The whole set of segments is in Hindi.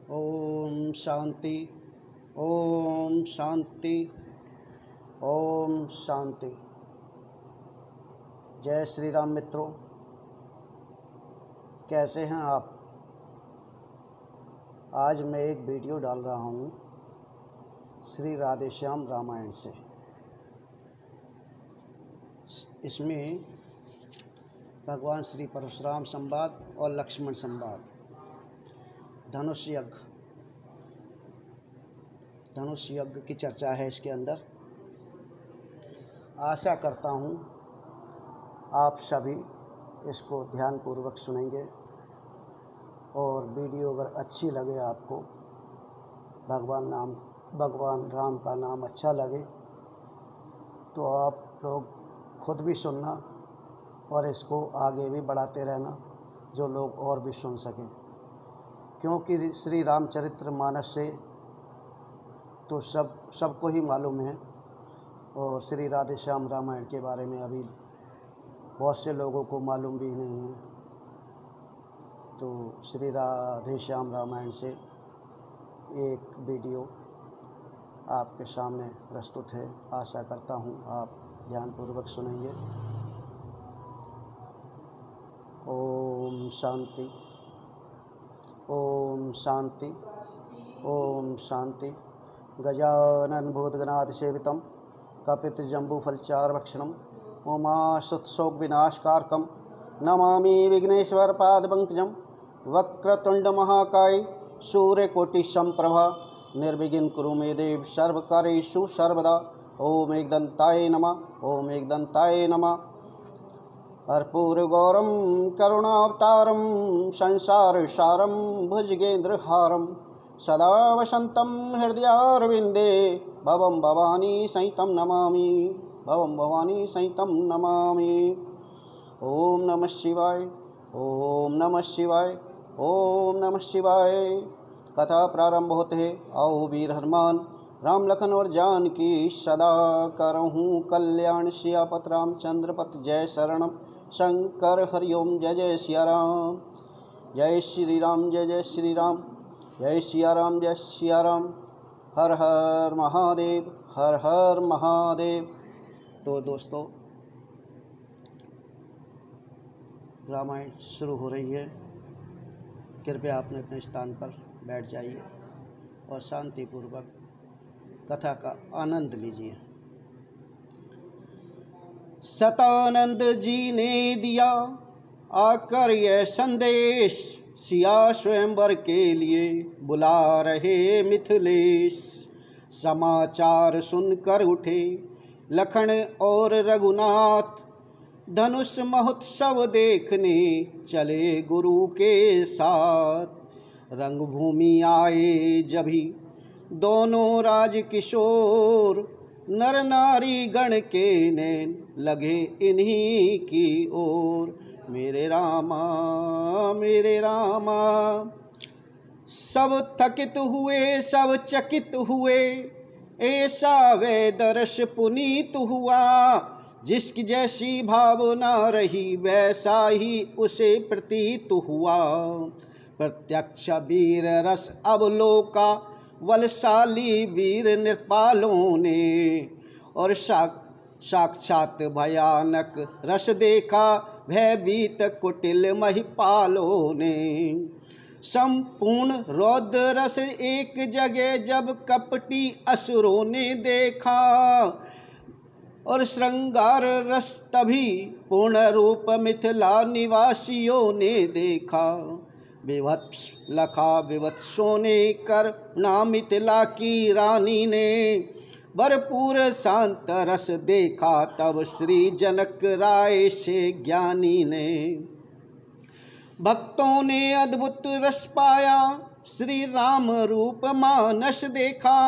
ओम शांति। ओम शांति। ओम शांति। जय श्री राम मित्रों, कैसे हैं आप। आज मैं एक वीडियो डाल रहा हूँ श्री राधेश्याम रामायण से। इसमें भगवान श्री परशुराम संवाद और लक्ष्मण संवाद, धनुष यज्ञ की चर्चा है इसके अंदर। आशा करता हूँ आप सभी इसको ध्यानपूर्वक सुनेंगे और वीडियो अगर अच्छी लगे, आपको भगवान राम का नाम अच्छा लगे तो आप लोग खुद भी सुनना और इसको आगे भी बढ़ाते रहना, जो लोग और भी सुन सकें। क्योंकि श्री रामचरित्र मानस से तो सबको ही मालूम है, और श्री राधेश्याम रामायण के बारे में अभी बहुत से लोगों को मालूम भी नहीं है। तो श्री राधेश्याम रामायण से एक वीडियो आपके सामने प्रस्तुत है। आशा करता हूँ आप ध्यानपूर्वक सुनेंगे। ओम शांति। ओम शांति। ओम शांति। गजानन भूतगणाधिसेवितं कपितजम्बूफलचार्वक्षणं उमासुतशोक विनाशकारकं नमामि विघ्नेश्वर पादपंकजं। वक्रतुंड महाकाय सूर्यकोटिसमप्रभा निर्विघ्नं कुरु मे देव सर्वकार्येषु सर्वदा। ओम एकदन्ताय नमः। ओम एकदन्ताय नमः। कर्पूरगौरं करुणावतारं संसारसारं भुजगेन्द्रहारं सदा वसन्तं हृदयारविन्दे भवं भवानी सहितं नमामि। भवं भवानी सहितं नमामि। ओम नमः शिवाय। ओम नमः शिवाय। ओम नमः शिवाय। कथा प्रारंभ होते है। आओ वीर हनुमान राम लखन और जानकी सदा करहूँ कल्याण। सियापत रामचंद्र पत जय शरणम शंकर हरिओम। जय जय सिया राम। जय श्री राम। जय जय श्री राम। जय सिया राम। जय सिया राम। हर हर महादेव। हर हर महादेव। तो दोस्तों, रामायण शुरू हो रही है। कृपया अपने अपने स्थान पर बैठ जाइए और शांतिपूर्वक कथा का आनंद लीजिए। सतानंद जी ने दिया आकर यह संदेश, सिया स्वयंवर के लिए बुला रहे मिथिलेश। समाचार सुनकर उठे लखन और रघुनाथ, धनुष महोत्सव देखने चले गुरु के साथ। रंगभूमि आए जभी दोनों राज किशोर, नर नारी गण के नैन लगे इन्हीं की ओर। मेरे रामा मेरे रामा। सब थकित हुए सब चकित हुए, ऐसा वे दर्श पुनीत हुआ। जिसकी जैसी भावना रही वैसा ही उसे प्रतीत हुआ। प्रत्यक्ष वीर रस अवलोका बलशाली वीर नृपालों ने, और साक्षात भयानक रस देखा भयभीत कुटिल महिपालों ने। संपूर्ण रौद्र रस एक जगह जब कपटी असुरों ने देखा, और श्रृंगार रस तभी पूर्ण रूप मिथिला निवासियों ने देखा। विवत्स लखा विवत्सों ने कर ना मिथिला की रानी ने, भरपूर शांत रस देखा तब श्री जनक राय से ज्ञानी ने। भक्तों ने अद्भुत रस पाया श्री राम रूप मानस देखा,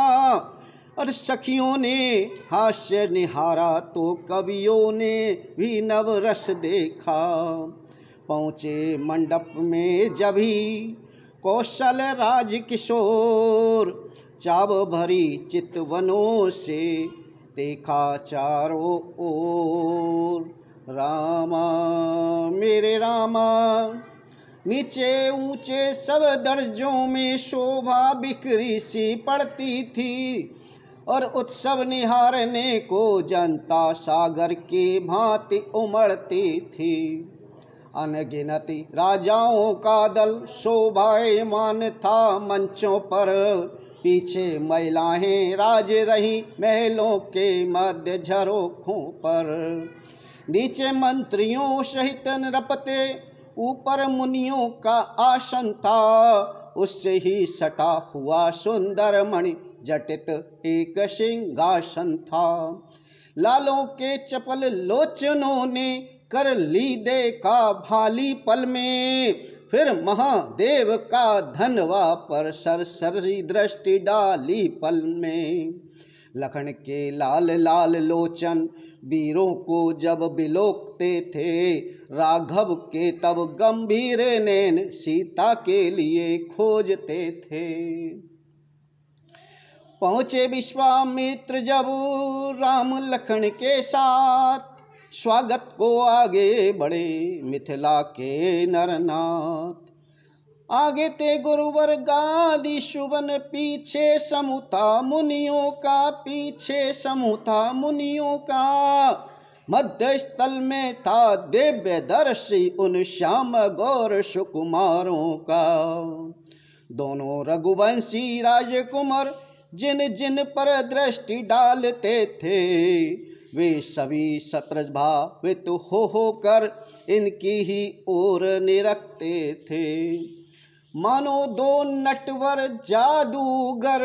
और सखियों ने हास्य निहारा तो कवियों ने भी नव रस देखा। पहुँचे मंडप में जभी कौशल राज किशोर, चाव भरी चितवनों से देखा चारों ओर। रामा मेरे रामा। नीचे ऊंचे सब दर्जों में शोभा बिखरी सी पड़ती थी, और उत्सव निहारने को जनता सागर की भांति उमड़ती थी। अनगिनती राजाओं का दल शोभायमान था मंचों पर, पीछे महिलाएं राज रही महलों के मध्य झरोखों पर। नीचे मंत्रियों सहित नृपते, ऊपर मुनियों का आसन था, उससे ही सटा हुआ सुंदर मणि जटित एक सिंहासन था। लालों के चपल लोचनों ने कर ली देखा भाली पल में, फिर महादेव का धनवा पर सरसरी दृष्टि डाली पल में। लखन के लाल लाल लोचन वीरों को जब बिलोकते थे, राघव के तब गंभीर नैन सीता के लिए खोजते थे। पहुँचे विश्वामित्र जब राम लखन के साथ, स्वागत को आगे बढ़े मिथिला के नरनाथ। आगे ते गुरुवर गादी शुभन, पीछे समूह मुनियों का, पीछे समूह मुनियों का। मध्य स्थल में था दिव्य दर्शी उन श्याम गौर सुकुमारों का। दोनों रघुवंशी राजकुमार जिन जिन पर दृष्टि डालते थे, वे सभी सप्रभावित होकर इनकी ही ओर निरखते थे। मानो दो नटवर जादूगर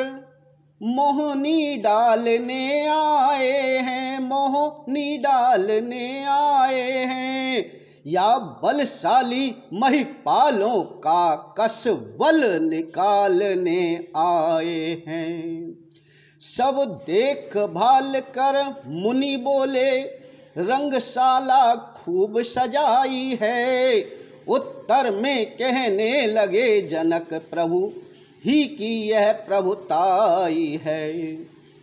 मोहनी डालने आए हैं, मोहनी डालने आए हैं, या बलशाली महिपालों का कसबल निकालने आए हैं। सब देखभाल कर मुनि बोले, रंगशाला खूब सजाई है। उत्तर में कहने लगे जनक, प्रभु ही की यह प्रभुताई है।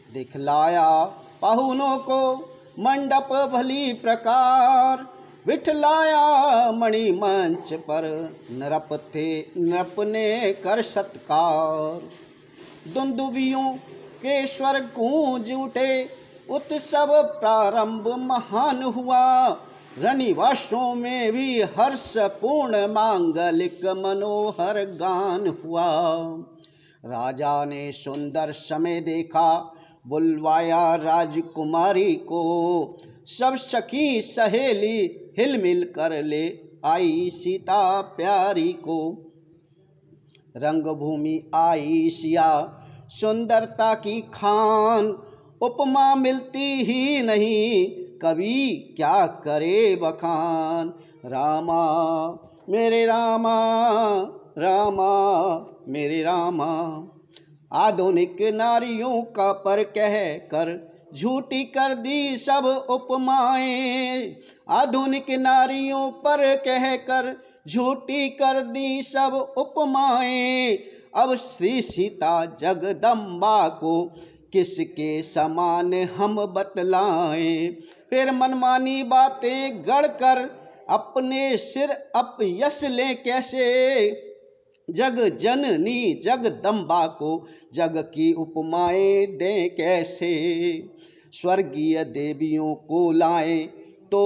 दिखलाया पाहुनों को मंडप भली प्रकार, बिठलाया मणि मंच पर नृप ने कर सत्कार। दुंदुभियों के स्वर गूंज उठे, उत्सव प्रारंभ महान हुआ। रनिवासों में भी हर्षपूर्ण मांगलिक मनोहर गान हुआ। राजा ने सुंदर समय देखा, बुलवाया राजकुमारी को। सब सखी सहेली हिलमिल कर ले आई सीता प्यारी को। रंगभूमि आई सिया सुंदरता की खान, उपमा मिलती ही नहीं कभी क्या करे बखान। रामा मेरे रामा, रामा मेरे रामा। आधुनिक नारियों का पर कह कर झूठी कर दी सब उपमाएं। आधुनिक नारियों पर कह कर झूठी कर दी सब उपमाएं। अब श्री सीता जगदम्बा को किसके समान हम बतलाएं। फिर मनमानी बातें गढ़कर अपने सिर अपयश ले कैसे। जग जननी जगदम्बा को जग की उपमाएं दें कैसे। स्वर्गीय देवियों को लाएं तो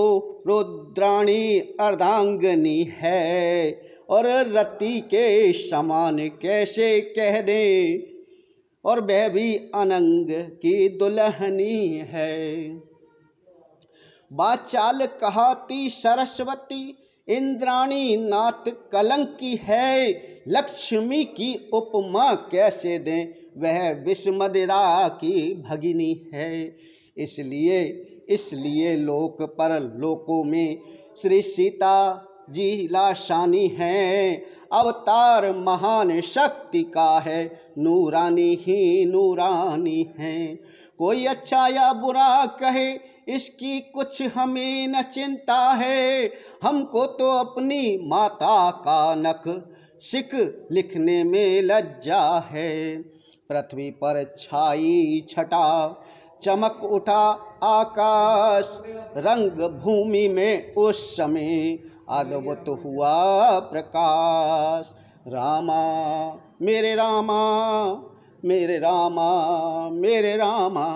रुद्राणी अर्धांगनी है, और रति के समान कैसे कह दें, और वह भी अनंग की दुल्हनी है। बाचाल कहाती सरस्वती इंद्राणी नाथ कलंकी है। लक्ष्मी की उपमा कैसे दें, वह विषमदिरा की भगिनी है। इसलिए लोक पर लोकों में श्री सीता जी लाशानी हैं। अवतार महान शक्ति का है, नूरानी ही नूरानी है। कोई अच्छा या बुरा कहे इसकी कुछ हमें न चिंता है। हमको तो अपनी माता का नख सिख लिखने में लज्जा है। पृथ्वी पर छाई छटा चमक उठा आकाश, रंग भूमि में उस समय अद्भुत हुआ प्रकाश। रामा मेरे रामा, मेरे रामा, मेरे रामा।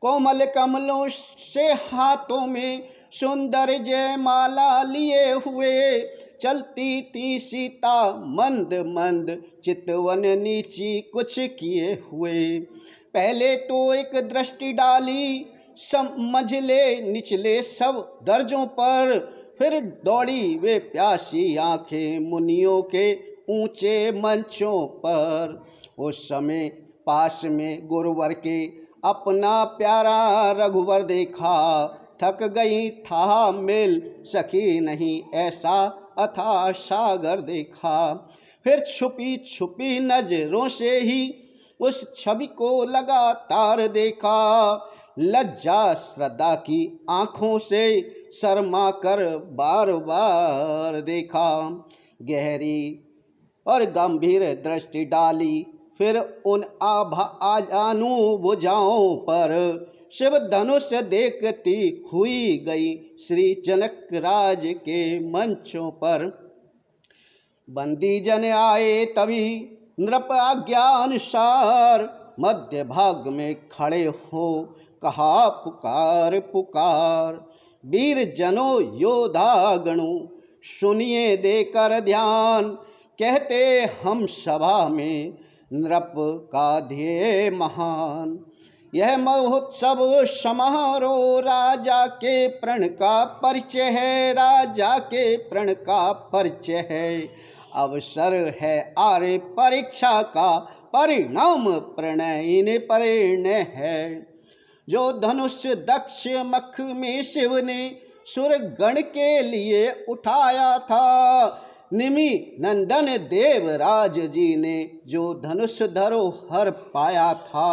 कोमल कमलों से हाथों में सुंदर जयमाला लिए हुए चलती थी सीता मंद मंद, चितवन नीची कुछ किए हुए। पहले तो एक दृष्टि डाली समझ ले निचले सब दर्जों पर, फिर दौड़ी वे प्यासी आंखें मुनियों के ऊंचे मंचों पर। उस समय पास में गुरुवर के अपना प्यारा रघुवर देखा, थक गई था मिल सकी नहीं ऐसा अथाह सागर देखा। फिर छुपी छुपी नजरों से ही उस छवि को लगातार देखा, लज्जा श्रद्धा की आंखों से शर्मा कर बार बार देखा। गहरी और गंभीर दृष्टि डाली फिर उन अनुभुजाओं पर, शिव धनुष देखती हुई गई श्री जनक राज के मंचों पर। बंदी जन आए तभी नृप आज्ञा अनुसार, मध्य भाग में खड़े हो कहा पुकार पुकार। वीर जनों योद्धा गणों सुनिए देकर ध्यान, कहते हम सभा में नृप का ध्येय महान। यह महोत्सव समारोह राजा के प्रण का परिचय है, राजा के प्रण का परिचय है। अवसर है आर्य परीक्षा का, परिणाम प्रणय परिणय है। जो धनुष दक्ष मख में शिव ने सुर गण के लिए उठाया था, निमि नंदन देवराज जी ने जो धनुष धरोहर पाया था।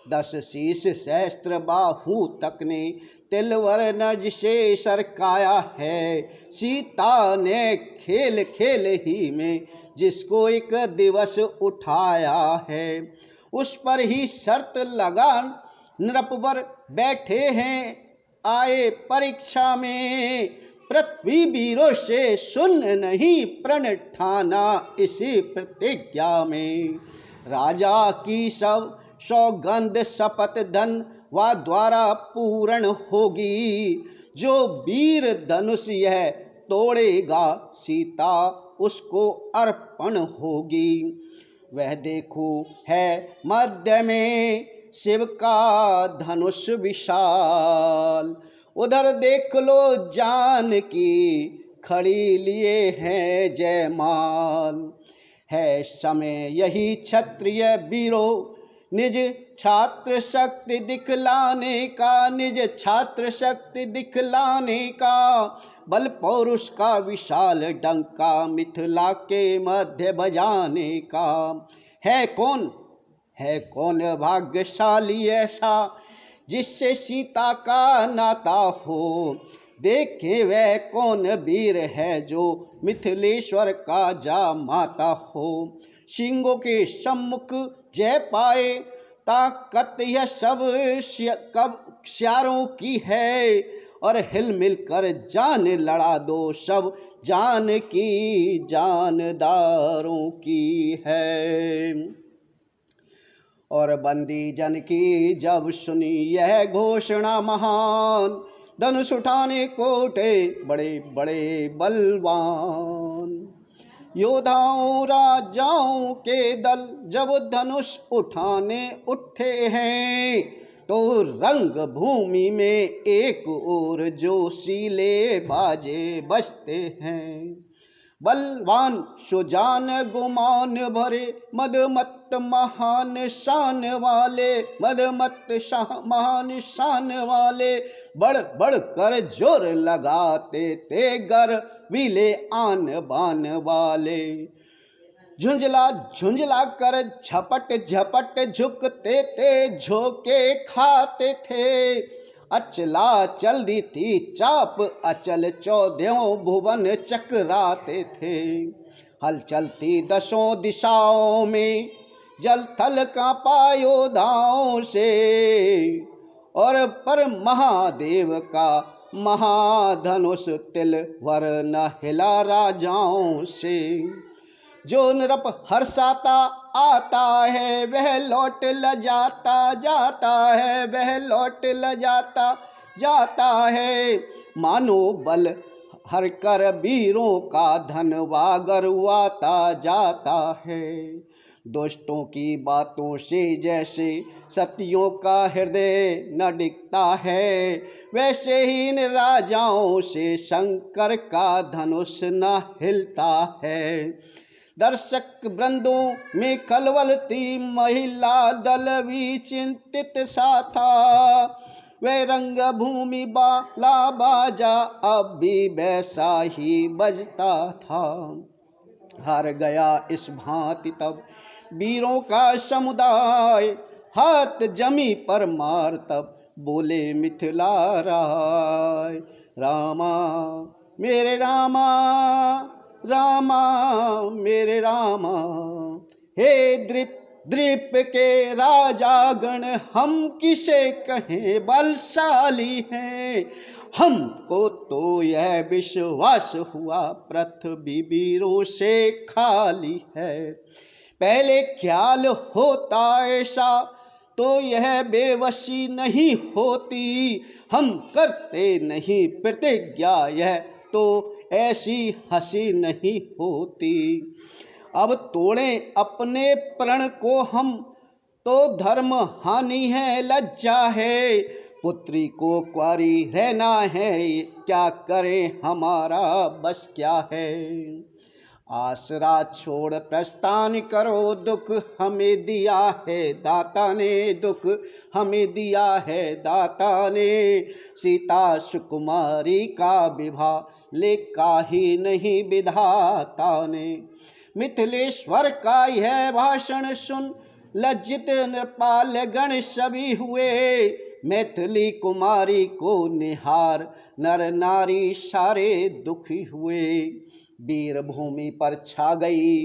10 शीश सहस्त्र बाहु तक ने तिलवर नज से सरकाया है। सीता ने खेल खेल ही में जिसको एक दिवस उठाया है, उस पर ही शर्त लगा नृपवर बैठे हैं आए परीक्षा में। पृथ्वी वीरों से सुन नहीं प्रण ठाना इसी प्रतिज्ञा में। राजा की सब सौगंध शपथ धन वा द्वारा पूर्ण होगी, जो वीर धनुष यह तोड़ेगा सीता उसको अर्पण होगी। वह देखो है मध्य में शिव का धनुष विशाल, उधर देख लो जानकी खड़ी लिए हैं जयमाल। है समय यही क्षत्रिय वीरों निज छात्र शक्ति दिखलाने का, निज छात्र शक्ति दिखलाने का। बल पौरुष का विशाल डंका मिथिला के मध्य बजाने का। है कौन भाग्यशाली ऐसा जिससे सीता का नाता हो। देखे वह कौन वीर है जो मिथिलेश्वर का जामाता हो। सिंहों के सम्मुख जय पाए ताकत यह सब श्यारों की है, और हिल मिल कर जान लड़ा दो सब जान की जानदारों की है। और बंदी जन की जब सुनी यह घोषणा महान, धनुष उठाने को उठे बड़े बड़े बलवान। योद्धाओं राजाओं के दल जब धनुष उठाने उठे हैं, तो रंग भूमि में एक ओर जोशीले बाजे बजते हैं। बलवान सुजान गुमान भरे मदमत्त महान शान वाले, मदमत्त महान शान वाले, बढ़ बढ़ कर जोर लगाते थे गर्वीले आन बान वाले। झुंझला झुंझला कर झपट झपट झुकते थे, झोंके खाते थे। अचला चल दी थी चाप अचल, चौदहों भुवन चकराते थे। हल चलती 10 दिशाओं में, जल थल कांपा योद्धाओं से। और पर महादेव का महाधनुष तिल वर न हिला राजाओं से। जो नृप हर्षाता आता है वह लौट ल जाता जाता है, वह लौट ल जाता जाता है। मानो बल हर कर वीरों का धन वागरुआता जाता है। दुष्टों की बातों से जैसे सतियों का हृदय न डिगता है, वैसे ही इन राजाओं से शंकर का धनुष न हिलता है। दर्शक वृंदों में कलवलती महिला दल भी चिंतित सा था। वह रंग भूमि बाला बाजा अब भी वैसा ही बजता था। हार गया इस भांति तब वीरों का समुदाय, हाथ जमी पर मार तब बोले मिथिला राय। रामा मेरे रामा, रामा मेरे रामा, हे द्रीप के राजागण हम किसे कहें बलशाली हैं। हमको तो यह विश्वास हुआ पृथ्वी वीरों से खाली है। पहले ख्याल होता ऐसा तो यह बेबसी नहीं होती, हम करते नहीं प्रतिज्ञा यह तो ऐसी हंसी नहीं होती। अब तोड़ें अपने प्रण को हम तो धर्म हानि है, लज्जा है। पुत्री को कुंवारी रहना है, क्या करें हमारा बस क्या है। आसरा छोड़ प्रस्थान करो, दुख हमें दिया है दाता ने, दुख हमें दिया है दाता ने। सीता सुकुमारी का विवाह लेखा ही नहीं विधाता ने। मिथिलेश्वर का यह भाषण सुन लज्जित नृपाल गण सभी हुए। मैथिली कुमारी को निहार नर नारी सारे दुखी हुए। वीर भूमि पर छा गई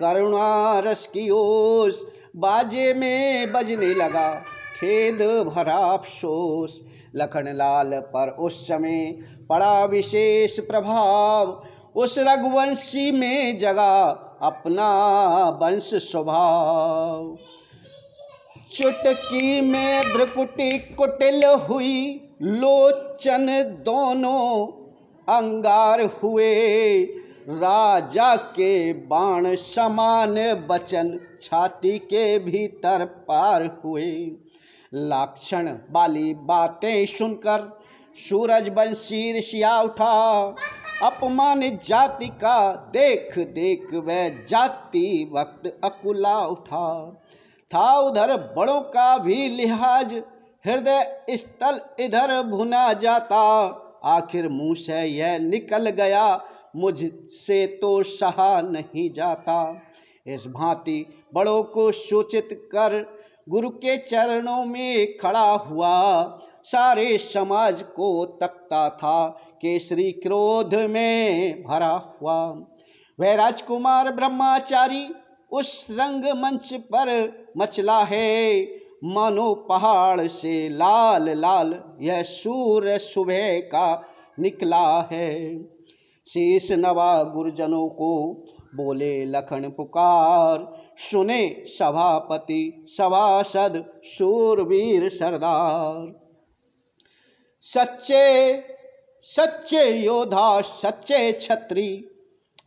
करुणा रस की ओस, बाजे में बजने लगा खेद भरा अफसोस। लखन लाल पर उस समय पड़ा विशेष प्रभाव, उस रघुवंशी में जगा अपना वंश स्वभाव। चुटकी में भ्रुकुटी कुटिल हुई, लोचन दोनों अंगार हुए। राजा के बाण समान बचन छाती के भीतर पार हुए। लाक्षण वाली बातें सुनकर सूरज वंशी ऋषिया उठा। अपमानित जाति का देख देख वह जाति वक्त अकुला उठा। था उधर बड़ों का भी लिहाज, हृदय स्थल इधर भुना जाता। आखिर मुंह से यह निकल गया, मुझसे तो सहा नहीं जाता। इस भांति बड़ों को सूचित कर गुरु के चरणों में खड़ा हुआ। सारे समाज को तकता था, केसरी क्रोध में भरा हुआ। वह राजकुमार ब्रह्मचारी उस रंग मंच पर मचला है। मानो पहाड़ से लाल लाल यह सूर्य सुबह का निकला है। शीश नवा गुरुजनों को बोले लखन पुकार, सुने सभापति सभासद शूरवीर सरदार। सच्चे सच्चे योद्धा सच्चे छत्री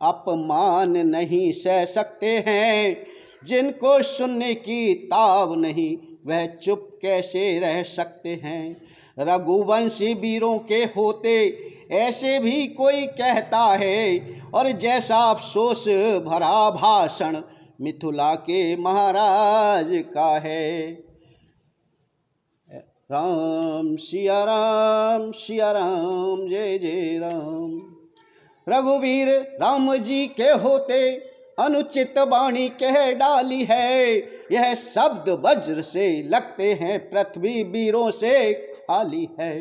अपमान नहीं सह सकते हैं। जिनको सुनने की ताव नहीं वह चुप कैसे रह सकते हैं। रघुवंशी वीरों के होते ऐसे भी कोई कहता है, और जैसा अफसोस भरा भाषण मिथिला के महाराज का है। राम सिया राम जय जय राम। रघुवीर राम जी के होते अनुचित वाणी कह डाली है। यह शब्द वज्र से लगते हैं, पृथ्वी वीरों से खाली है।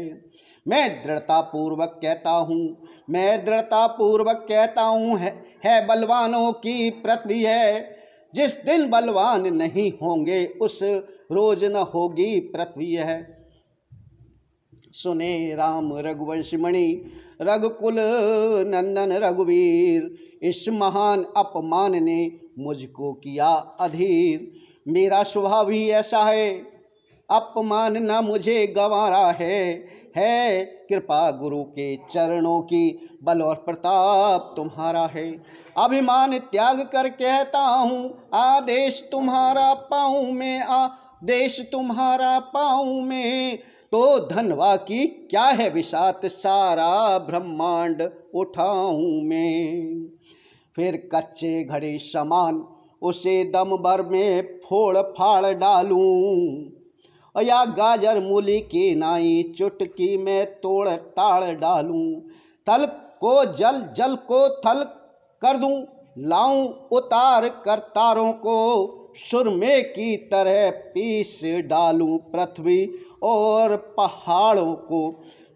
मैं दृढ़ता पूर्वक कहता हूँ, मैं दृढ़ता पूर्वक कहता हूँ, है बलवानों की पृथ्वी है। जिस दिन बलवान नहीं होंगे उस रोज न होगी पृथ्वी है। सुने राम रघुवंश मणि रघुकुल नंदन रघुवीर, इस महान अपमान ने मुझको किया अधीर। मेरा स्वभाव ही ऐसा है, अपमान न मुझे गंवारा है कृपा गुरु के चरणों की, बल और प्रताप तुम्हारा है। अभिमान त्याग कर कहता हूँ, आदेश तुम्हारा पाऊँ मैं, आदेश तुम्हारा पाऊँ मैं। तो धनवा की क्या है विसात, सारा ब्रह्मांड उठाऊँ मैं। फिर कच्चे घड़े समान उसे दम भर में फोड़ फाड़ डालूं, या गाजर मूली की नाई चुटकी में तोड़ ताड़ डालूं। थल को जल, जल को थल कर दूं, लाऊं उतार कर तारों को, सुरमे की तरह पीस डालूं पृथ्वी और पहाड़ों को।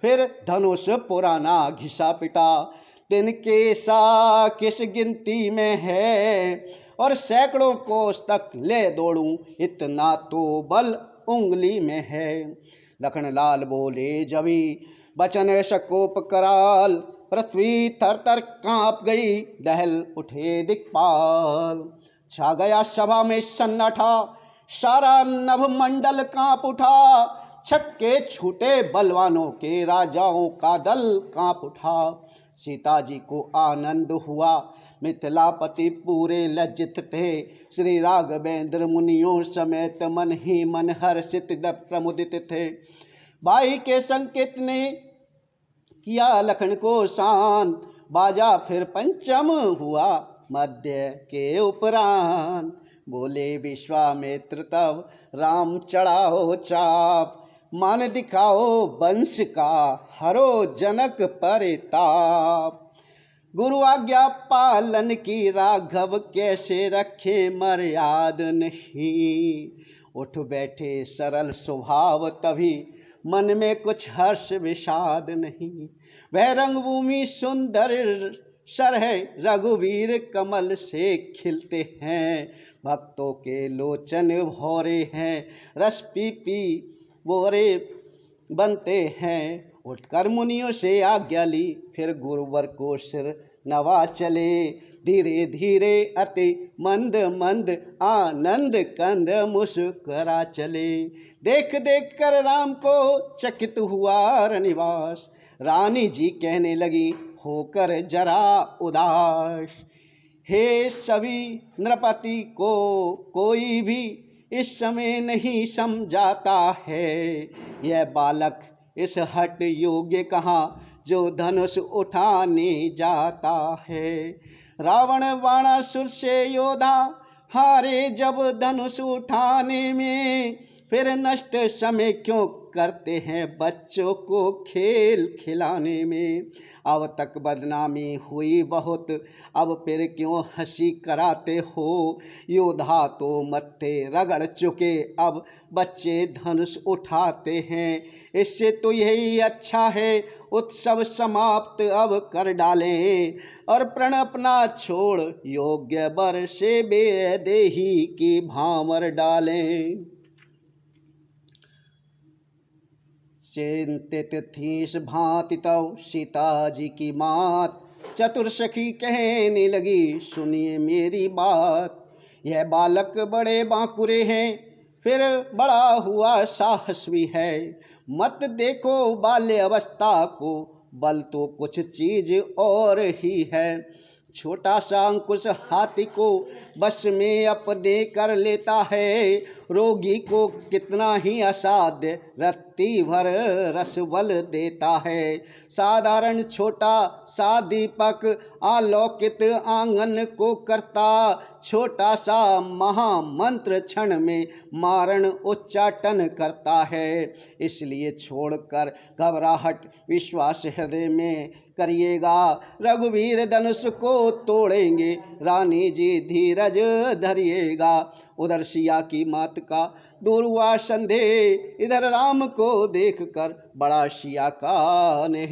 फिर धनुष पुराना घिसा पिटा, तिनके सा किस गिनती में है, और सैकड़ों कोस तक ले दौड़ूं, इतना तो बल उंगली में है। लखन लाल बोले जभी बचन शकोप कराल, पृथ्वी थर थर कांप गई, दहल उठे दिक्पाल। छा गया सभा में सन्नाटा, सारा नभ मंडल कांप उठा, छक्के छूटे बलवानों के, राजाओं का दल कांप उठा। सीता जी को आनंद हुआ, मिथिलापति पूरे लज्जित थे, श्री राघवेंद्र मुनियों समेत मन ही मन हर्षित प्रमुदित थे। भाई के संकेत ने किया लखन को शांत, बाजा फिर पंचम हुआ मध्य के उपरांत। बोले विश्वामित्र तब राम चढ़ाओ चाप, मान दिखाओ वंश का हरो जनक परिताप। गुरु आज्ञा पालन की राघव कैसे रखे मर्याद नहीं, उठ बैठे सरल स्वभाव तभी मन में कुछ हर्ष विषाद नहीं। वह रंगभूमि सुंदर सर है, रघुवीर कमल से खिलते हैं, भक्तों के लोचन भौरे हैं, रस पी पी बोरे बनते हैं। उठकर मुनियों से आज्ञा ली, फिर गुरुवर को सिर नवा चले, धीरे धीरे अति मंद मंद आनंद कंद मुस्करा चले। देख देख कर राम को चकित हुआ रनिवास, रानी जी कहने लगी होकर जरा उदास, हे सभी नृपति को कोई भी इस समय नहीं समझाता है, यह बालक इस हट योग्य कहाँ जो धनुष उठाने जाता है। रावण बाणासुर से योद्धा हारे जब धनुष उठाने में, फिर नष्ट समय क्यों करते हैं बच्चों को खेल खिलाने में। अब तक बदनामी हुई बहुत, अब फिर क्यों हंसी कराते हो, योद्धा तो मत्थे रगड़ चुके अब बच्चे धनुष उठाते हैं। इससे तो यही अच्छा है उत्सव समाप्त अब कर डालें, और प्रण अपना छोड़ योग्य वर से बेदेही की भांवर डालें। चिंतित थी इस भांति तब सीता जी की मात, चतुर सखी कहने लगी सुनिए मेरी बात। यह बालक बड़े बांकुरे हैं, फिर बड़ा हुआ साहसी है, मत देखो बाल्य अवस्था को, बल तो कुछ चीज और ही है। छोटा सा अंकुश हाथी को बस में अपने कर लेता है, रोगी को कितना ही असाध्य रत्ती भर रस बल देता है। साधारण छोटा सा दीपक अलौकित आंगन को करता, छोटा सा महामंत्र क्षण में मारण उच्चाटन करता है। इसलिए छोड़कर घबराहट विश्वास हृदय में करिएगा, रघुवीर धनुष को तोड़ेंगे, रानी जी धीरज धरिएगा। उधर सिया की मात का दूर हुआ संदेह, इधर राम को देखकर बड़ा सिया का नेह।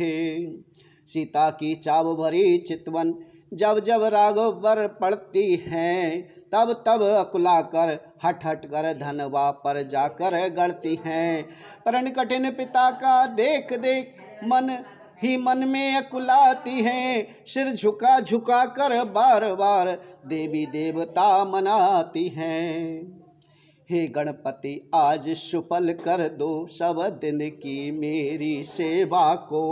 सीता की चाव भरी चितवन जब जब राघव पर पड़ती हैं, तब तब अकुला कर हट हट कर धनवा पर जाकर गढ़ती हैं। प्रण कठिन पिता का देख देख मन ही मन में अकुलाती हैं। सिर झुका झुका कर बार बार देवी देवता मनाती हैं। हे गणपति आज सुफल कर दो सब दिन की मेरी सेवा को।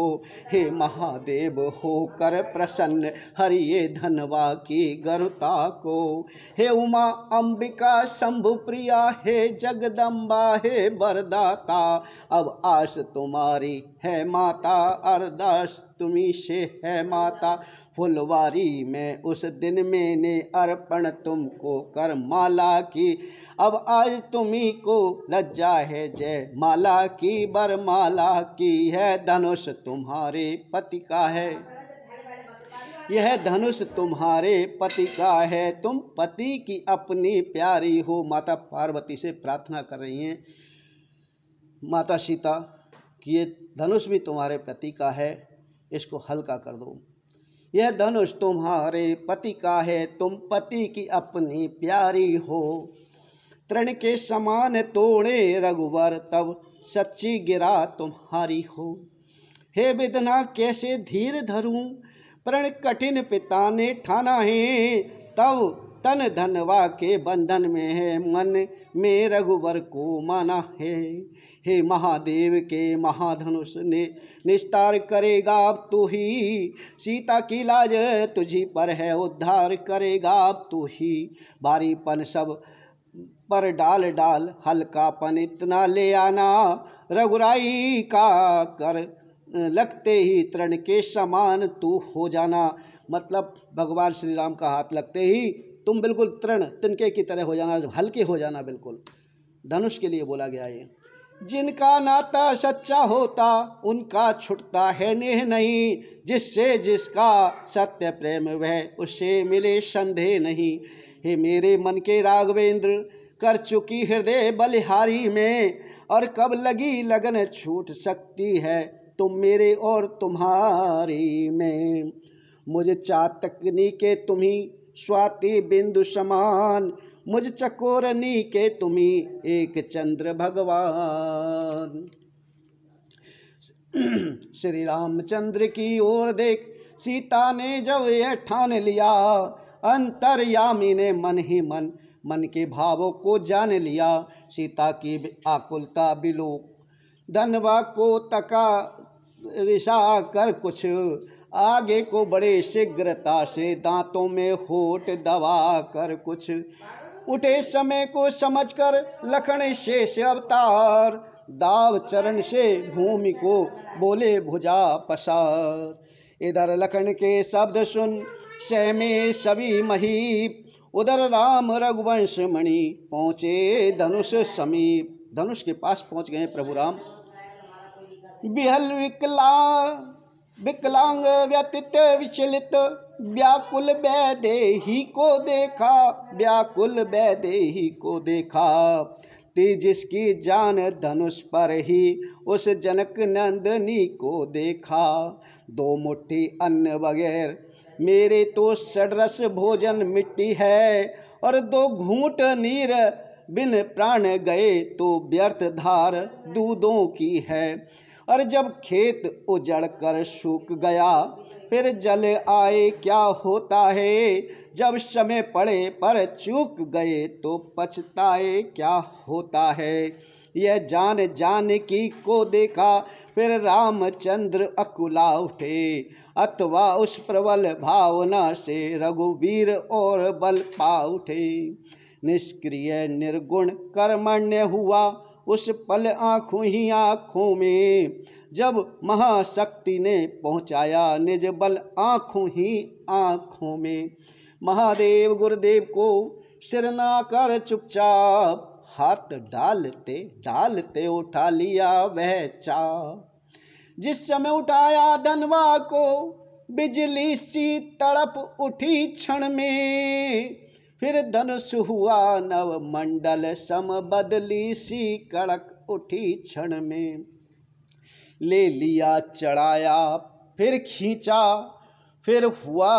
हे महादेव होकर प्रसन्न हरिये धनवा की गरुता को। हे उमा अंबिका शंभु प्रिया हे जगदम्बा हे वरदाता। अब आस तुम्हारी है माता अरदास तुम्ही से है माता। फुलवारी में उस दिन मैंने अर्पण तुमको कर माला की। अब आज तुम्ही को लज्जा है जय माला की बरमाला की। है धनुष तुम्हारे पति का है, यह धनुष तुम्हारे पति का है। तुम पति की अपनी प्यारी हो। माता पार्वती से प्रार्थना कर रही हैं माता सीता कि ये धनुष भी तुम्हारे पति का है, इसको हल्का कर दो। यह धनुष तुम्हारे पति का है, तुम पति की अपनी प्यारी हो। तृण के समान तोड़े रघुवर तब सच्ची गिरा तुम्हारी हो। हे विधना कैसे धीर धरूं प्रण कठिन पिता ने ठाना है। तब तन धनवा के बंधन में है मन में रघुवर को माना है। हे महादेव के महाधनुष ने निस्तार करेगा अब तू ही। सीता की लाज तुझी पर है उद्धार करेगा अब तू ही। भारीपन सब पर डाल डाल हल्कापन इतना ले आना। रघुराई का कर लगते ही तृण के समान तू हो जाना। मतलब भगवान श्री राम का हाथ लगते ही तुम बिल्कुल तृण तिनके की तरह हो जाना, हल्के हो जाना बिल्कुल। धनुष के लिए बोला गया ये। जिनका नाता सच्चा होता उनका छुटता है नेह नहीं। जिससे जिसका सत्य प्रेम वह उससे मिले संदेह नहीं। हे मेरे मन के राघवेंद्र कर चुकी हृदय बलिहारी में। और कब लगी लगन छूट सकती है तुम मेरे और तुम्हारी में। मुझ चातकनी के तुम्ही स्वाति बिंदु समान। मुझ चकोरनी के तुम्ही एक चंद्र भगवान। श्री रामचंद्र की ओर देख सीता ने जब यह ठान लिया। अंतर्यामी ने मन ही मन मन के भावों को जान लिया। सीता की आकुलता बिलोक धनवा को तका रिसा कर कुछ आगे को बड़े शीघ्रता से दांतों में होठ दबा कर कुछ। उठे समय को समझकर लखन शेष अवतार। दाव चरण से भूमि को बोले भुजा पसार। इधर लखन के शब्द सुन सहमे सभी महीप। उधर राम रघुवंश मणि पहुँचे धनुष समीप। धनुष के पास पहुँच गए प्रभु राम। बिहल विकलांग व्यतीत विचलित व्याकुल वैदेही को देखा। व्याकुल वैदेही को देखा। तेज जिसकी जान धनुष पर ही उस जनक नंदनी को देखा। दो मुट्ठी अन्न बगैर मेरे तो षड्रस भोजन मिट्टी है। और दो घूंट नीर बिन प्राण गए तो व्यर्थ धार दूधों की है। और जब खेत उजड़ कर सूख गया फिर जल आए क्या होता है। जब समय पड़े पर चूक गए तो पछताए क्या होता है। यह जान जानकी को देखा फिर रामचंद्र अकुला उठे। अथवा उस प्रबल भावना से रघुवीर और बल पा उठे। निष्क्रिय निर्गुण कर्मण्य हुआ उस पल आँखों ही आँखों में। जब महाशक्ति ने पहुँचाया निज बल आँखों ही आँखों में। महादेव गुरुदेव को सिर ना कर चुपचाप हाथ डालते डालते उठा लिया वह चाप। जिस समय उठाया धनवा को बिजली सी तड़प उठी क्षण में। फिर धनुष हुआ नव मंडल सम बदली सी कड़क उठी क्षण में। ले लिया चढ़ाया फिर खींचा फिर हुआ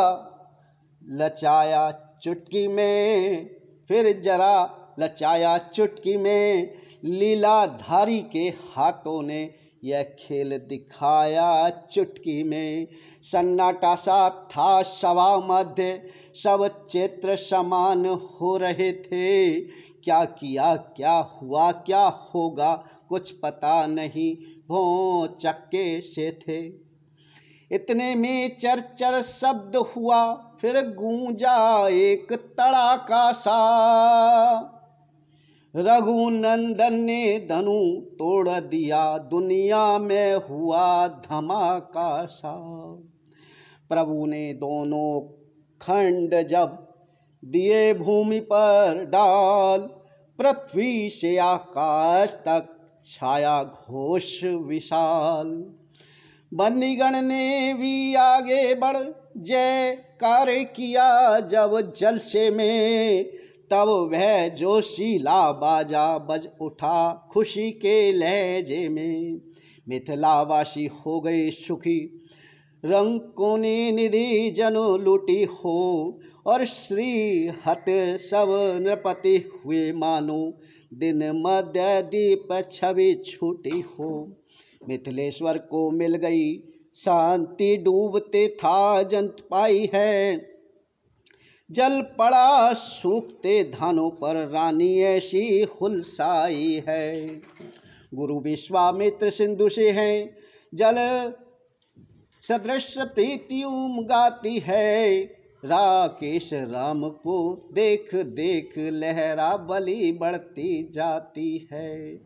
लचाया चुटकी में। फिर जरा लचाया चुटकी में, लीलाधारी के हाथों ने यह खेल दिखाया चुटकी में। सन्नाटा सा था सभा मध्य, सब चित्र समान हो रहे थे। क्या किया क्या हुआ क्या होगा कुछ पता नहीं, भों चक्के से थे। इतने में चरचर शब्द हुआ, फिर गूंजा एक तड़ाका सा। रघुनंदन ने धनु तोड़ दिया, दुनिया में हुआ धमाका सा। प्रभु ने दोनों खंड जब दिए भूमि पर डाल, पृथ्वी से आकाश तक छाया घोष विशाल। बंदीगण ने भी आगे बढ़ जयकार किया जब जलसे में, तब वह जोशीला बाजा बज उठा खुशी के लहजे में। मिथिलावासी हो गए सुखी, रंकों ने निधि जनु लूटी हो, और श्री हत सब नृपति हुए मानो, दिन मध्य दीप छवि छूटी हो। मिथिलेश्वर को मिल गई शांति, डूबते था जंत पाई है। जल पड़ा सूखते धानों पर, रानी ऐसी हुलसाई है। गुरु विश्वामित्र सिंधु से हैं, जल सदृश प्रीति उमगाती है। राकेश राम को देख देख लहरा बली बढ़ती जाती है।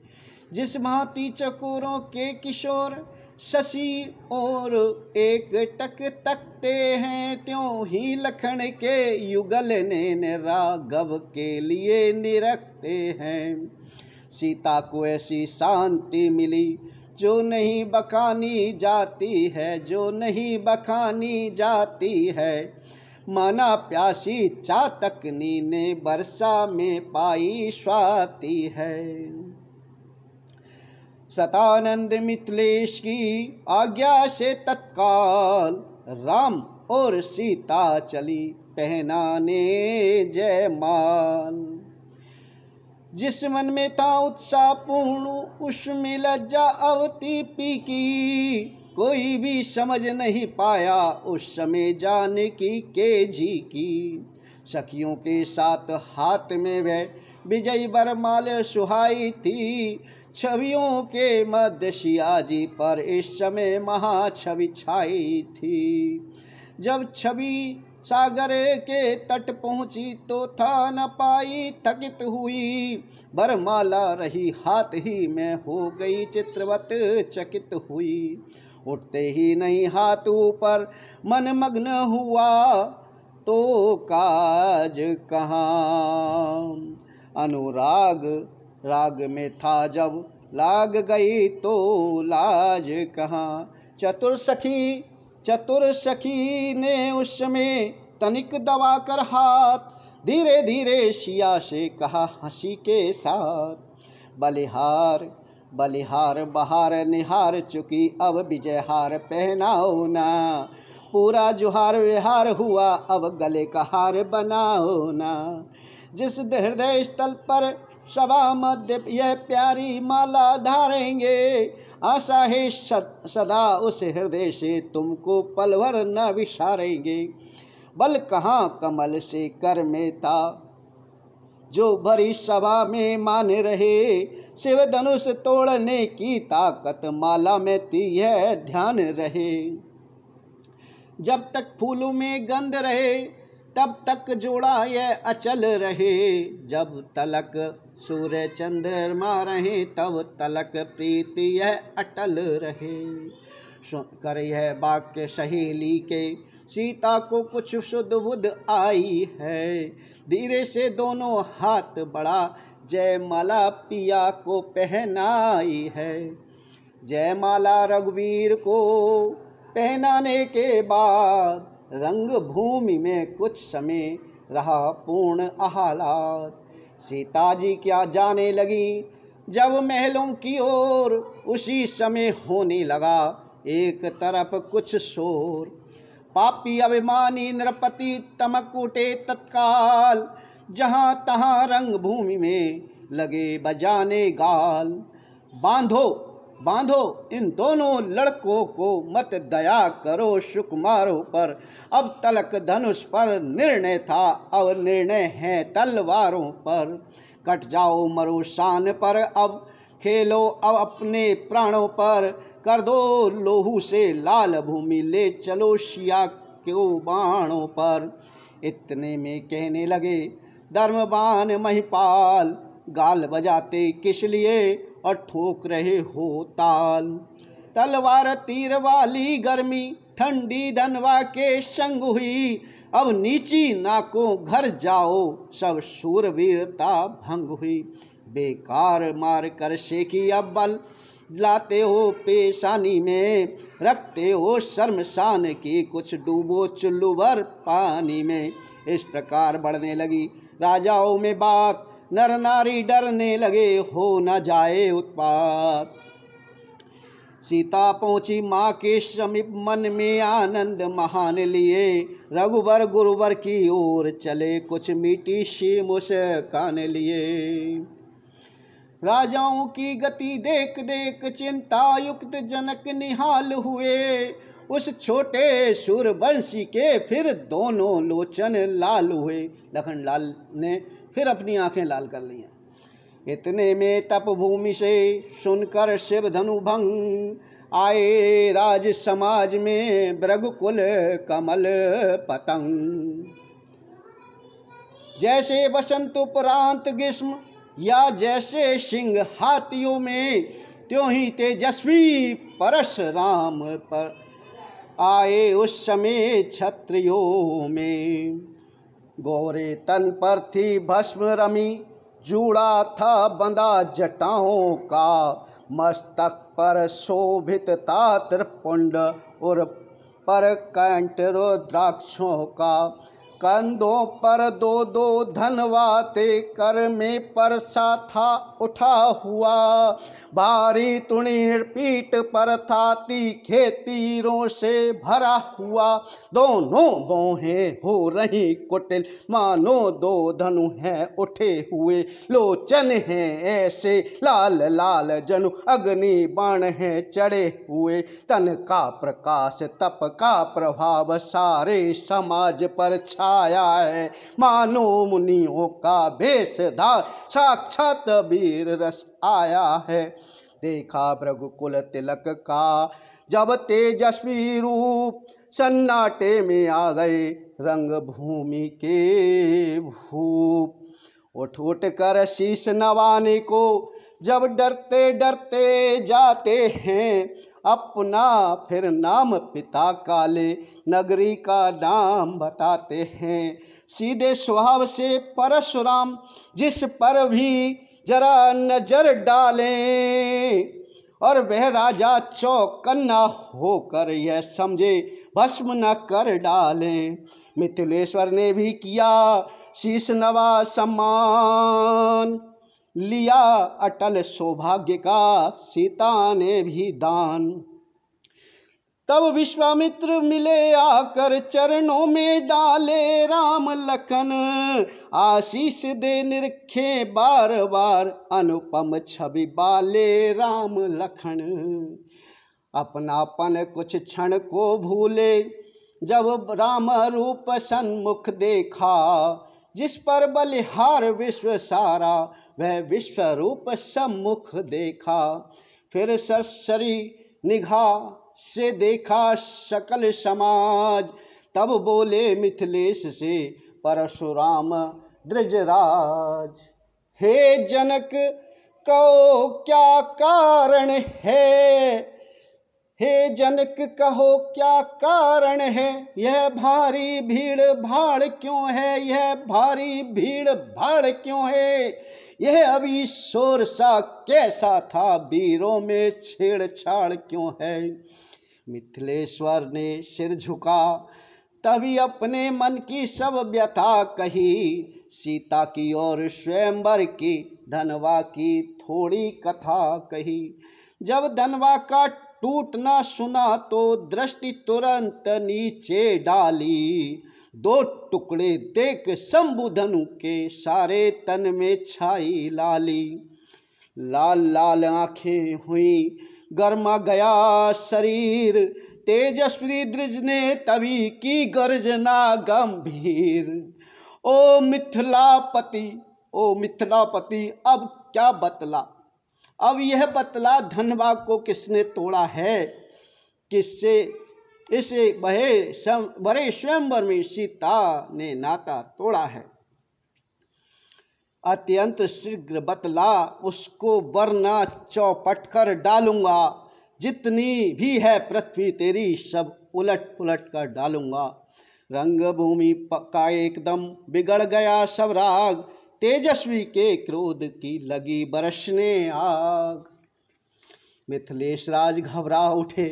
जिस भांति चकोरों के किशोर शशि और एक टक तकते हैं, त्यों ही लखन के युगल नैन राघव के लिए निरखते हैं। सीता को ऐसी शांति मिली जो नहीं बखानी जाती है, जो नहीं बखानी जाती है। माना प्यासी चातकनी ने वर्षा में पाई स्वाति है। सतानंद मिथिलेश की आज्ञा से तत्काल, राम और सीता चली पहनाने जयमाल। जिस मन में था उत्साह पूर्ण, उसमें लज्जा अवती पीकी। कोई भी समझ नहीं पाया उस समय जानकी के जी की। सखियों के साथ हाथ में वह विजयी वरमाल सुहाई थी। छवियों के मध्य सियाजी पर इस समय महाछवि छाई थी। जब छवि सागर के तट पहुंची तो था न पाई थकित हुई। वरमाला रही हाथ ही में, हो गई चित्रवत चकित हुई। उठते ही नहीं हाथ ऊपर मन मग्न हुआ, तो काज कहाँ। अनुराग राग में था जब लाग गई तो लाज कहाँ। चतुर सखी ने उस समय तनिक दबा कर हाथ, धीरे धीरे सिया से कहा हंसी के साथ। बलिहार बलिहार बहार निहार चुकी, अब विजयहार पहनाओ ना। पूरा जुहार विहार हुआ, अब गले का हार बनाओ ना। जिस हृदय स्थल पर सभा मध्य यह प्यारी माला धारेंगे, आशा है सदा उस हृदय से तुमको पलवर न विसारेंगे। बल कहाँ कमल से कर में था, जो भरी सभा में मान रहे। शिव धनुष तोड़ने की ताकत माला में थी, है ध्यान रहे। जब तक फूलों में गंध रहे, तब तक जोड़ा यह अचल रहे। जब तलक सूर्य चंद्रमा रहे, तब तलक प्रीति यह अटल रहे। कर यह वाक्य सहेली के, सीता को कुछ शुद्ध बुद्ध आई है। धीरे से दोनों हाथ बढ़ा, जयमाला पिया को पहनाई है। जयमाला रघुवीर को पहनाने के बाद, रंग भूमि में कुछ समय रहा पूर्ण आह्लाद। सीता जी क्या जाने लगी जब महलों की ओर, उसी समय होने लगा एक तरफ कुछ शोर। पापी अभिमानी नृपति तमक उठे तत्काल, जहाँ तहाँ रंग भूमि में लगे बजाने गाल। बांधो बांधो इन दोनों लड़कों को, मत दया करो सुकुमारों पर। अब तलक धनुष पर निर्णय था, अब निर्णय है तलवारों पर। कट जाओ मरो शान पर, अब खेलो अब अपने प्राणों पर। कर दो लोहू से लाल भूमि, ले चलो सिया क्यों बाणों पर। इतने में कहने लगे धर्मवान महिपाल, गाल बजाते किस लिए और ठोक रहे हो ताल। तलवार तीर वाली गर्मी ठंडी धनवा के संग हुई, अब नीची नाकों घर जाओ सब शूरवीरता भंग हुई। बेकार मार कर शेखी अब बल, लाते हो पेशानी में, रखते हो शर्मशान की, कुछ डूबो चुल्लू भर पानी में। इस प्रकार बढ़ने लगी राजाओं में बात, नर नारी डरने लगे हो न जाए उत्पात। सीता पहुंची माँ के समीप, मन में आनंद महान लिए, रघुवर गुरुवर की ओर चले, कुछ मीठी सी मुस्कान लिए। राजाओं की गति देख देख चिंता युक्त जनक निहाल हुए, उस छोटे सूरवंशी के फिर दोनों लोचन लाल हुए। लखन लाल ने फिर अपनी आंखें लाल कर ली। इतने में तप भूमि से सुनकर शिव धनु भंग, आए राज समाज में भृगुकुल कमल पतंग। जैसे बसंत उपरांत ग्रीष्म, या जैसे सिंह हाथियों में, त्यों ही तेजस्वी परशुराम पर आए उस समय क्षत्रियों में। गोरे तन पर थी भस्म रमी, जूड़ा था बंधा जटाओं का, मस्तक पर शोभित था त्रिपुंड और पर कंठ रुद्राक्षों का। कंधों पर दो दो धनवा थे, कर में परसा था उठा हुआ, भारी तुणी पीठ पर था तीखे तीरों से भरा हुआ। दोनों भौहें हो रही कुटिल, मानो दो धनु हैं उठे हुए, लोचन हैं ऐसे लाल लाल जनु अग्नि बाण हैं चढ़े हुए। तन का प्रकाश तप का प्रभाव सारे समाज पर छाया है, मानो मुनियों का भेषधार साक्षात वीर रस आया है। देखा भृगुकुल तिलक का जब तेजस्वी रूप, सन्नाटे में आ गए रंग भूमि के भूप। उठ उठ कर शीश नवाने को जब डरते डरते जाते हैं, अपना फिर नाम पिता काले नगरी का नाम बताते हैं। सीधे स्वभाव से परशुराम जिस पर भी जरा नजर डालें, और वह राजा चौकन्ना होकर यह समझे भस्म न कर डालें। मिथिलेश्वर ने भी किया शीश नवा सम्मान, लिया अटल सौभाग्य का सीता ने भी दान। तब विश्वामित्र मिले आकर चरणों में डाले राम लखन, आशीष दे निरखे बार बार अनुपम छवि बाले राम लखन। अपनापन कुछ क्षण को भूले जब राम रूप सन्मुख देखा, जिस पर बलिहार विश्व सारा वह विश्व रूप सम्मुख देखा। फिर सरसरी निगाह से देखा सकल समाज, तब बोले मिथिलेश से परशुराम द्विजराज। हे जनक कहो क्या कारण है, हे जनक कहो क्या कारण है, यह भारी भीड़ भाड़ क्यों है, यह भारी भीड़ भाड़ क्यों है। यह अभी शोर सा कैसा था, वीरों में छेड़छाड़ क्यों है। मिथिलेश्वर ने सिर झुका तभी अपने मन की सब व्यथा कही, सीता की और स्वयंवर की धनवा की थोड़ी कथा कही। जब धनवा का टूटना सुना तो दृष्टि तुरंत नीचे डाली, दो टुकड़े देख शंभु धनु के, सारे तन में छाई लाली। लाल लाल आंखें हुई, गर्मा गया शरीर, तेजस्वी द्विज ने तभी की गर्जना गंभीर। ओ मिथिलापति, ओ मिथिलापति, अब क्या बतला, अब यह बतला, धनवा को किसने तोड़ा है, किससे इसे बड़े स्वयंवर में सीता ने नाता तोड़ा है। अत्यंत शीघ्र बतला, उसको वरना चौपट कर डालूंगा, जितनी भी है पृथ्वी तेरी सब उलट पुलट कर डालूंगा। रंगभूमि का एकदम बिगड़ गया सब राग, तेजस्वी के क्रोध की लगी बरसने आग। मिथिलेश राज घबरा उठे,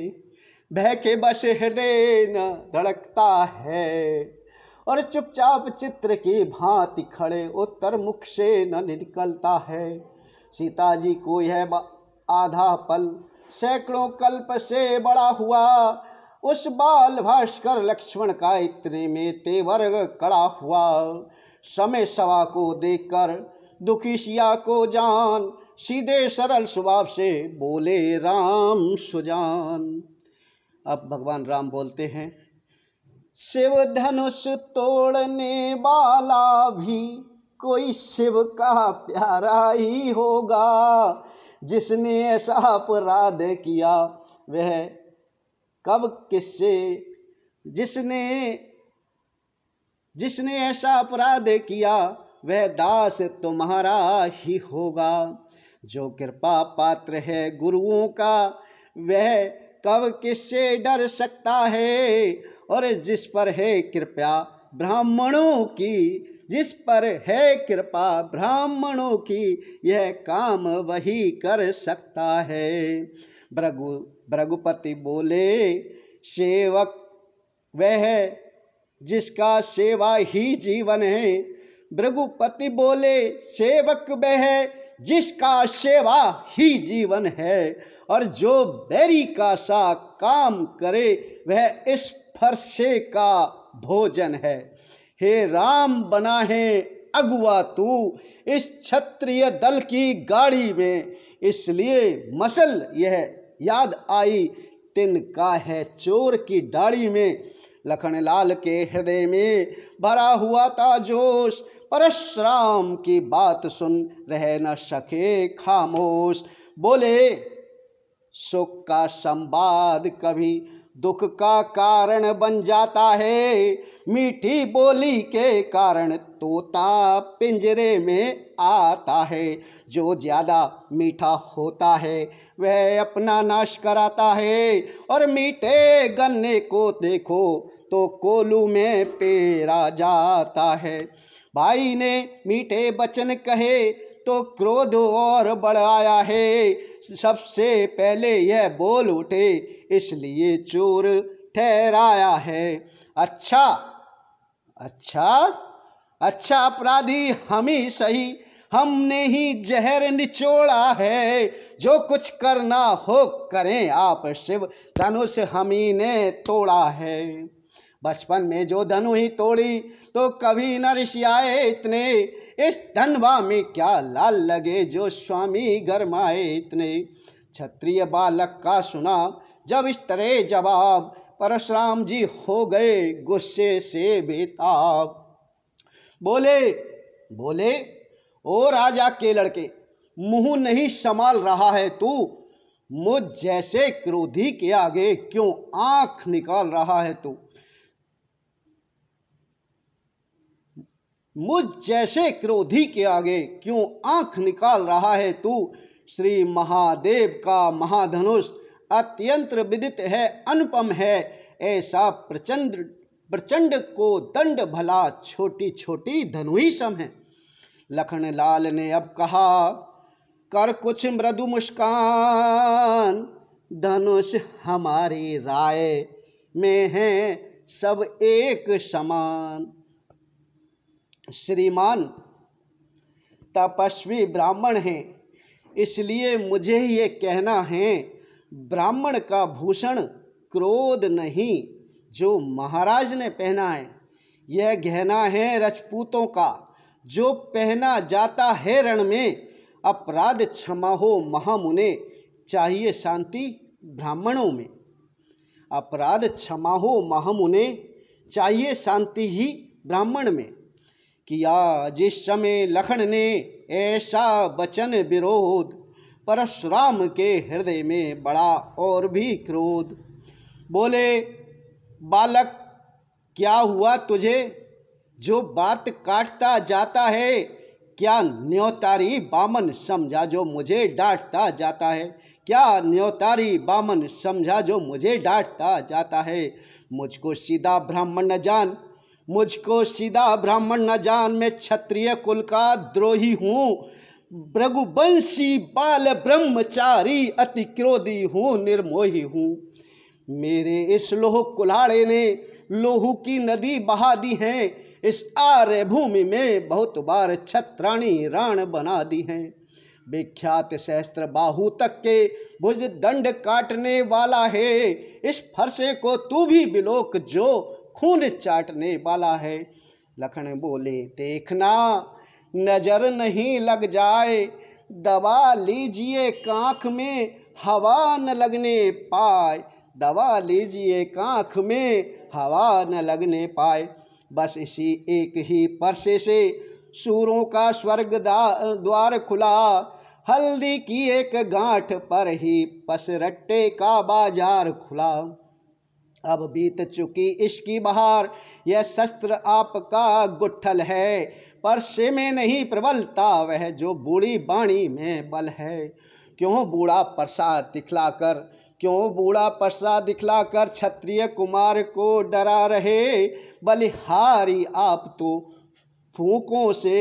भय के बस हृदय न धड़कता है, और चुपचाप चित्र की भांति खड़े उत्तर मुख से न निकलता है। सीता जी को यह आधा पल सैकड़ों कल्प से बड़ा हुआ, उस बाल भास्कर लक्ष्मण का इतने में तेवर कड़ा हुआ। समय सवा को देखकर दुखी सिया को जान, सीधे सरल स्वभाव से बोले राम सुजान। अब भगवान राम बोलते हैं, शिव धनुष तोड़ने वाला भी कोई शिव का प्यारा ही होगा, जिसने ऐसा अपराध किया वह कब किससे, जिसने ऐसा अपराध किया वह दास तुम्हारा ही होगा। जो कृपा पात्र है गुरुओं का वह कब किससे डर सकता है, और जिस पर है कृपा ब्राह्मणों की, जिस पर है कृपा ब्राह्मणों की, यह काम वही कर सकता है। भृगुपति बोले, सेवक वह जिसका सेवा ही जीवन है। भृगुपति बोले, सेवक वह जिसका सेवा ही जीवन है, और जो बैरी का सा काम करे वह इस फरसे का भोजन है। हे राम बना है अगुआ तू इस क्षत्रिय दल की गाड़ी में, इसलिए मसल यह याद आई तिनका है चोर की दाढ़ी में। लखनलाल के हृदय में भरा हुआ था जोश, परशुराम की बात सुन रह न सके खामोश। बोले, सुख का संवाद कभी दुख का कारण बन जाता है, मीठी बोली के कारण तोता पिंजरे में आता है। जो ज्यादा मीठा होता है वह अपना नाश कराता है, और मीठे गन्ने को देखो तो कोलू में पेरा जाता है। भाई ने मीठे वचन कहे तो क्रोध और बढ़ आया है, सबसे पहले यह बोल उठे इसलिए चोर ठहराया है। अच्छा अच्छा अच्छा, अपराधी हम ही सही, हमने ही जहर निचोड़ा है। जो कुछ करना हो करें आप शिव, धनुष हम ही ने तोड़ा है। बचपन में जो धनु ही तोड़ी तो कभी न ऋषियाए इतने, इस धनवा में क्या लाल लगे जो स्वामी गरमाए इतने। क्षत्रिय बालक का सुना जब इस तरह जवाब, परशुराम जी हो गए गुस्से से बेताब। बोले बोले, ओ राजा के लड़के, मुंह नहीं संभाल रहा है तू, मुझ जैसे क्रोधी के आगे क्यों आंख निकाल रहा है तू। मुझ जैसे क्रोधी के आगे क्यों आंख निकाल रहा है तू। श्री महादेव का महाधनुष अत्यंत विदित है, अनुपम है, ऐसा प्रचंड को दंड भला छोटी छोटी धनु ही सम है। लखनलाल ने अब कहा, कर कुछ मृदु मुस्कान, धनुष हमारी राय में है सब एक समान। श्रीमान तपस्वी ब्राह्मण हैं, इसलिए मुझे ये कहना है, ब्राह्मण का भूषण क्रोध नहीं जो महाराज ने पहना है, यह गहना है राजपूतों का, जो पहना जाता है रण में। अपराध क्षमा हो महामुने, चाहिए शांति ब्राह्मणों में। अपराध क्षमा हो महामुने, चाहिए शांति ही ब्राह्मण में। किया जिस समय लखन ने ऐसा वचन विरोध, परशुराम के हृदय में बड़ा और भी क्रोध। बोले, बालक क्या हुआ तुझे, जो बात काटता जाता है। क्या न्योतारी बामन समझा जो मुझे डांटता जाता है। क्या न्योतारी बामन समझा जो मुझे डांटता जाता है। मुझको सीधा ब्राह्मण न जान, मुझको सीधा ब्राह्मण न जान, मैं क्षत्रिय कुल का द्रोही हूँ। भृगुवंशी बाल ब्रह्मचारी, अति क्रोधी हूँ, निर्मोही हूँ। मेरे इस लोह कुल्हाड़े ने लोहू की नदी बहा दी है। इस आर्य भूमि में बहुत बार छत्राणी राण बना दी है। विख्यात सहस्त्र बाहु तक के भुज दंड काटने वाला है। इस फरसे को तू भी बिलोक, जो खून चाटने वाला है। लखन बोले, देखना नजर नहीं लग जाए, दबा लीजिए कांख में हवा न लगने पाए। दबा लीजिए कांख में हवा न लगने पाए। बस इसी एक ही परसे से सूरों का स्वर्ग द्वार खुला। हल्दी की एक गांठ पर ही पसरट्टे का बाजार खुला। अब बीत चुकी इसकी बहार, यह शस्त्र आपका गुट्ठल है। परसे में नहीं प्रबलता वह, जो बूढ़ी बाणी में बल है। क्यों बूढ़ा प्रसाद दिखलाकर, क्यों बूढ़ा प्रसाद दिखलाकर क्षत्रिय कुमार को डरा रहे। बलिहारी आप तो फूकों से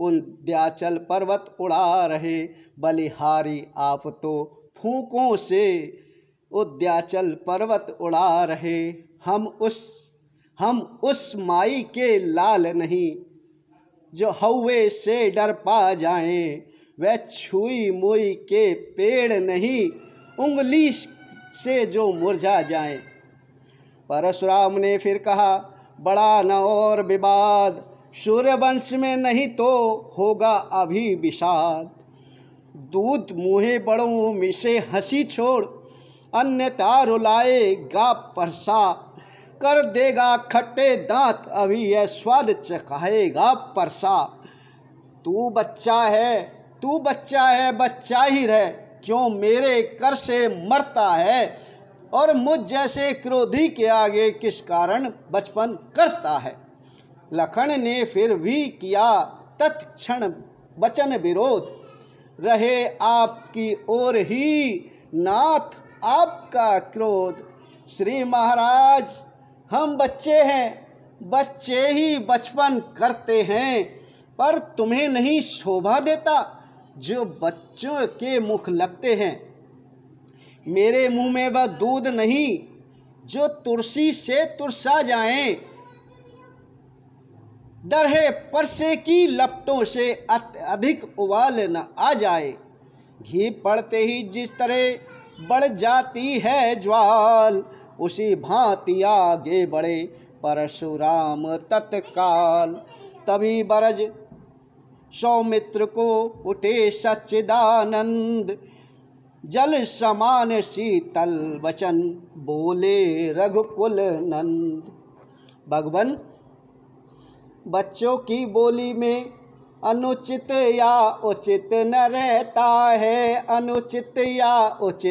उद्याचल पर्वत उड़ा रहे। बलिहारी आप तो फूकों से उद्याचल पर्वत उड़ा रहे। हम उस माई के लाल नहीं, जो हौवे से डर पा जाएं। वह छुई मुई के पेड़ नहीं, उंगली से जो मुरझा जाए। परशुराम ने फिर कहा, बड़ा न और विवाद, सूर्यवंश में नहीं तो होगा अभी विषाद। दूध मुँहे बड़ों मिसे हंसी छोड़, अन्यथा रुलाएगा परसा। कर देगा खट्टे दांत, अभी यह स्वाद चखाएगा परसा। तू बच्चा है, तू बच्चा है, बच्चा ही रह। क्यों मेरे कर से मरता है, और मुझ जैसे क्रोधी के आगे किस कारण बचपन करता है। लखन ने फिर भी किया तत्क्षण वचन विरोध। रहे आपकी ओर ही नाथ आपका क्रोध। श्री महाराज, हम बच्चे हैं, बच्चे ही बचपन करते हैं। पर तुम्हें नहीं शोभा देता जो बच्चों के मुख लगते हैं। मेरे मुंह में वह दूध नहीं, जो तुलसी से तुरसा जाए। डर है परसे की लपटों से अधिक उबाल न आ जाए। घी पड़ते ही जिस तरह बढ़ जाती है ज्वाल, उसी भांति आगे बढ़े परशुराम तत्काल। तभी बरज सौमित्र को उठे सच्चिदानंद, जल समान शीतल वचन बोले रघुकुल नंद। भगवन, बच्चों की बोली में अनुचित या उचित न रहता है। अनुचित या उचित